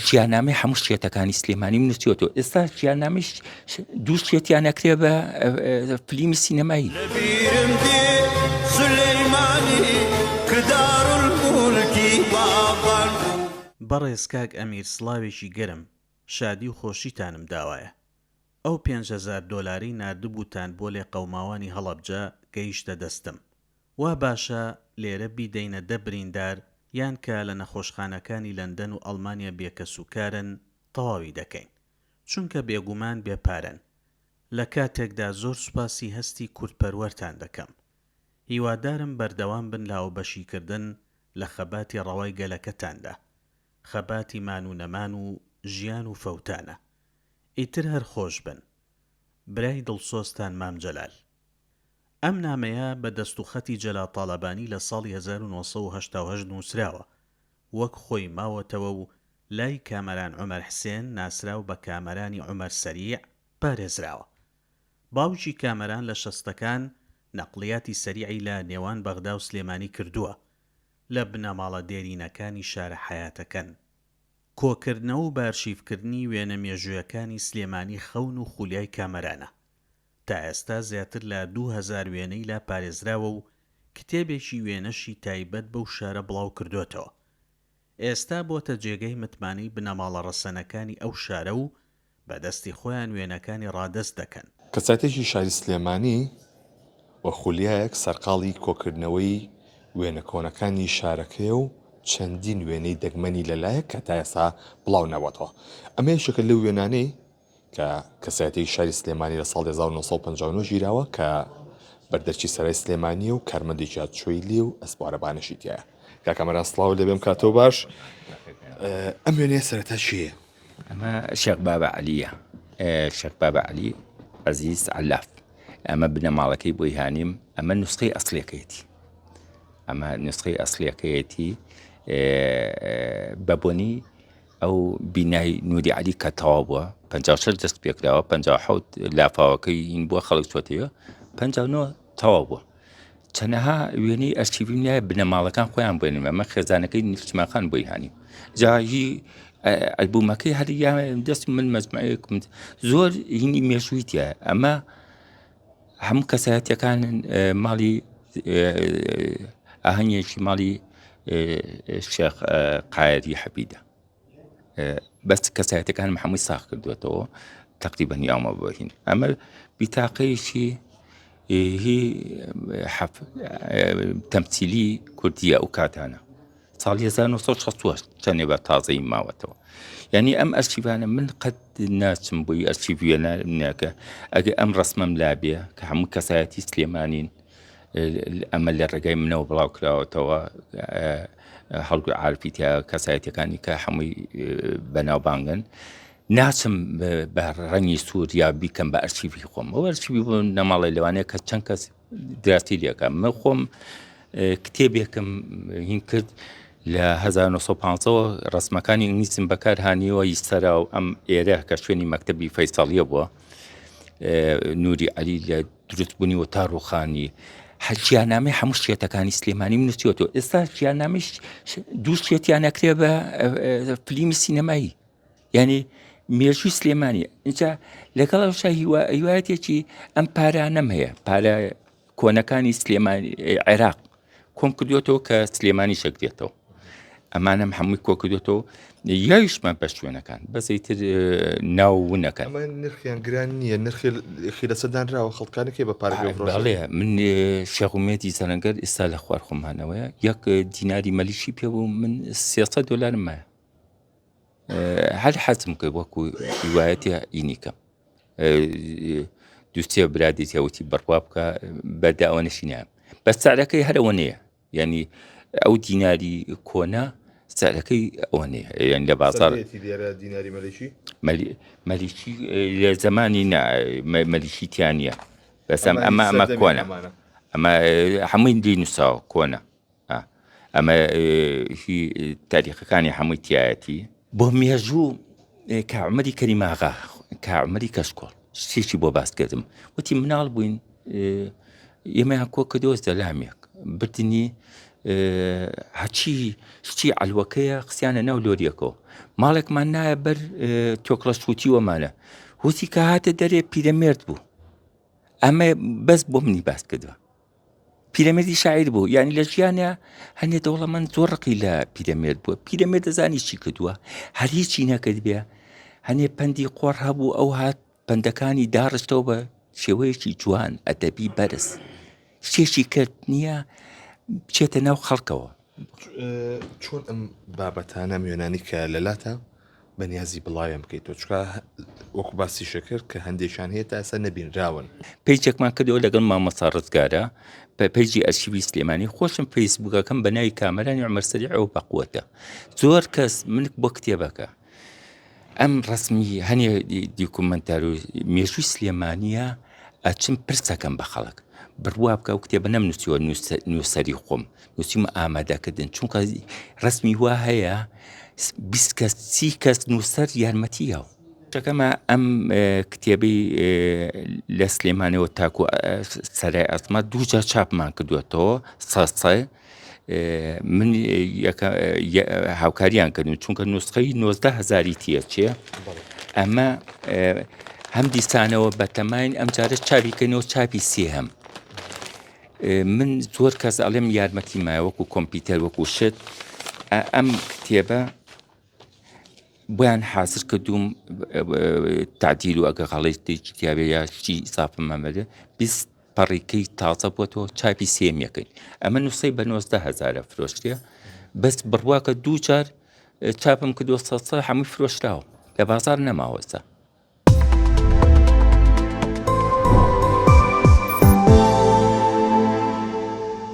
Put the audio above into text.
گیانامەی هەموو شتێتەکانی سلێمانی نووسیوەوە. ئێستا گیانامەیش دوو شتێتیان ئەکرێ بە فیلمی سینەمایی. لەبیرم دێ سولەیمانی کردار المولکی باغان. بەڕێز کاک ئەمیر سڵاوێکی گەرم، شادی و خۆشیتانم داوایە. ئەو 5,000 دۆلاری نردبووتان بۆ لێ قەوماوانی هەڵەبجە گەیشتە دەستم. وا باشە لێرە بیدەینە دە بریندار یان کە لە نەخۆشخانەکانی لەندەن و ئەڵمانیا بێکەسوکارن تەواوی دەکەین، چونکە بێگومان بێپارن. لە کاتێکدا زۆر سوپاسی هەستی کورتپەروەرتان دەکەم. هیوادارم بەردەوام بن لە ئاوبەشیکردن لە خەباتی ڕەوای گەلەکەتاندا، خەباتی مان و نەمان و ژیان و فەوتانە. ئیتر هەر خۆش بن. برای دڵسۆستان مام جەلال. ئەم نامەیە بە دەستوخەتی جەلال تاڵەبانی لە ساڵی 1970 نووسراوە، وەک خۆی ماوەتەوە و لای کامەران عومەر حسێن ناسراو بە کامەرانی عومەر سەریع پارێزراوە. باوکی کامەران لە شەستەکان نەقلیاتی سەریعی لە نێوان بەغدا و سلێمانی کردووە لە بنەماڵە دێرینەکانی شارە حەیاتەکەن. کۆکردنەوە و بارشیفکردنی وێنە مێژوویەکانی سلێمانی خەون و خولیای کامەرانە. تا ئێستا زیاتر لە 2000 وێنەی لا پارێزراوە و کتێبێکی وێنەشی تایبەت بەو شارە بڵاو کردوێتەوە. ئێستا بۆتە جێگەی متمانەی بنەماڵە ڕەسەنەکانی ئەو شارە و بەدەستی خۆیان وێنەکانی ڕادەست دەکەن. کەساتێکی شاری سلێمانی وە خولیایەک سەرقاڵی کۆکردنەوەی وێنە کۆنەکانی شارەکەی و چەندین وێنەی دەگمەنی لەلایەک کە تا ئێستا بڵاو نەبووەوە. ئەمە یەکێکە لەو وێنانەی کە کەسایەتەی شاری سلێمانی لە ساڵ 1959 ژیراوە کە بەردەرچی سەرای سلێمانی و کارمەندێکی جاتشۆیلی و ئەسپارەبانەشی تایە. کاکەمەران سڵاو لێبێم کاتەوە باش. ئەم وێنەیە سەرەتا چییە؟ ئەمە شێخ بابە عەلیە، شێخ بابە عەلی عەزیز عەلاف. ئەمە بنەماڵەکەی بۆی هانیم. ئەمە نوسخەی ئەسڵیەکەیەتی، ئەمە نوسخەی ئەسڵیەکەیەتی بەبوونی ئەو بینای نووری عەلی کە تەواو بووە. 56 دەست پێکراوە، 57 لافاوەکەی هین بووە خەڵک چۆتەوە، 59 تەواو بووە. چەندەها وێنەی ئەرشیڤی نیە بنەماڵەکان خۆیان بوێنن. ئەمە خێزانەکەی نیفتچماخان بۆی هانیم. جا هی ئەلبومەکەی هەریە دەست من مەجموعەیەکم زۆر هینی مێژوویتە. ئەمە هەموو کەسایەتیەکان ماڵی ئاهەنگێکی ماڵی شێخ قایەری حەبیدە، بەس کەسایەتەکانم هەمووی ساغ کردوێتەوە تەقریبەن یاومە بۆهین. ئەمە بیتاقەیەکی هی تەمسیلی کوردیە ئەو کاتانە، ساڵی 1960 چەندێ بە تازەی ماوەتەوە. یعنی ئەم ئەرشیڤانە من قەت ناچم بۆی ئەرشیڤێنەکە ئەگە ئەم ڕسمەم لابێ کە هەموو کەسایەتی سلێمانین ئەمە لە ڕێگای منەوە بڵاو کراوەتەوە. هەڵگو عارفیتە کەسایەتەکانی کە هەمووی بەناوبانگن. ناچم بە ڕەنگی سووریا بیکەم بە ئەرشیڤی خۆم. ئەو ئەرشیڤی بۆ نەماڵی لەوانەیە کە چەند کەس دراسی لێکە. من خۆم کتێبێکم هین کرد لە 1950 ڕسمەکانی ئینگلیزم بەکار هانیەوە سەرا و ئەم ئێرە کە شوێنی مەکتەبی فەیساڵیە بووە، نووری عەلی لە دروستبوونی و تا ڕووخانی گیانامەی هەموو شتێتەکانی سلێمانی نووسیوەوە. ئێستا گیانامەیش دوو شتێتیان ئەکرێ بە فیلمی سینەمایی، یعنی مێژووی سلێمانی. اینجا لەگەڵ ئەوشا هیوایەتێکی ئەم پارانەم هەیە، پارە کۆنەکانی سلێمانی عێراق کۆم کردوێتەوە کە سلێمانی شەک دێتەوە. ئەمانم هەمووی کۆ کردوێتەوە یاویشمە بە شوێنەکان بەسەیتر ناوونەکەن. ئەمە نرخیان گران نییە، نرخی لەسەردانراوە خەڵکانێکی بە پارێ. بەڵێ من شێخومێتی سەرەنگەر ئێستا لە خوارخۆمانەوەیە یەک دیناری مەلیشی پێ بوو، من 300 دۆلارم مایە. هەر حەزم کرد وەکو هیوایەتی ئینیکەم دووسێ برادێتی ئەوتی بڕوا بکە بەردا ئەوە نشینیان بەس سعرەکەی هەرەوە نییە. یعنی ئەو دیناری کۆنا سعرەکەی ئەوە نییە. یعنی لە بازار دیناری مەلیشی لە زمانی مەلیشیتیان نیە، بەس ئەمە کۆنە، ئەمە هەمووی دی نووساوە کۆنە. ئەمە تاریخەکانی هەمووی تایەتی بۆ مێژوو کە عومەری کەریماغا کە عومەری کەشکۆڵ شتێکی بۆ باس کردم. وتی مناڵ بووین ئێمەیان کۆ کردەوە زەلامێک بردنی هەچی شتی عەلوەکەیە قسییانە ناو لۆریەکەەوە ماڵێکمان نایە بەر تۆکڵە سووتیوەمانە وتی کە هاتە دەرێ پیرەمێرد بوو ئەمە بەس بۆ منی باس کردووە پیرەمێردی شاعیر بوو یعنی لە ژیانە هەنێ دەوڵەمەند زۆر ڕقی لە پیرەمێرد بووە پیرەمێرد دەزانی چی کردووە هەر هیچی نەکرد بێ هەنێ پەندی قۆڕ هەبوو ئەو هات پەندەکانی داڕشتەوە بە شێوەیەکی جوان ئەدەبی بەرز شتێکی کرد نییە بچێتە ناو خەڵکەوە چۆن ئەم بابەتانە میێنانی کە لەلاتە بەنیازی بڵاویان بکەیت تۆ چکە وەکو باسی شەکرد کە هەندێکشان هەیە تا ئێستا نەبینراون پێیجێکمان کردەوە لەگەڵ مامەسا ڕزگارە بە پێیجی ئەرشیڤی سلێمانی خۆشم فەیسبووکەکەم بە ناوی کامەرانی عومەر سەریع و بەقووەتە زۆر کەس منک بۆ کتێبەکە ئەم ڕسمی هەنێ دیکومنتار و مێژووی سلێمانیە ئەچم پرسەکەم بە خەڵک بڕوا بکە و کتێبە نەمنووسیوە نووسەری خۆم نووسیمە ئامادەکردن چونکە ڕسمی وا هەیە 20 کەس 30 کەس نووسەر یارمەتیەوە شەکەمە ئەم کتێبی لە سلێمانەوە تاکو سەرای ئەسمە دووجار چاپمان کردوێتەوە سەسە من هاوکاریان کردن چونکە نوسخەی 19,000 تیەچێ ئەمە هەم دیسانەوە بەتەماین ئەم جارە چاپیکەنەوە چاپی سێهەم من زۆر کەس ئەڵێم یارمەتی مایە وەکو کۆمپیوتەر وەکو شت ئەم کتێبە بۆیان حاضر کردوم تعدیل و ئەگە غەڵەتی کتێبێ یا شتی ئیسافم ئەمەدە 20 پەڕێکەی تازە بووەتەوە چاپی سێمیەکەین ئەمە نووسەی بە 19,000 فرۆشتێ بەس بڕواکە دووجار چاپم کردووە سەسە هەمووی فرۆشراوە لە بازار نەماوەسە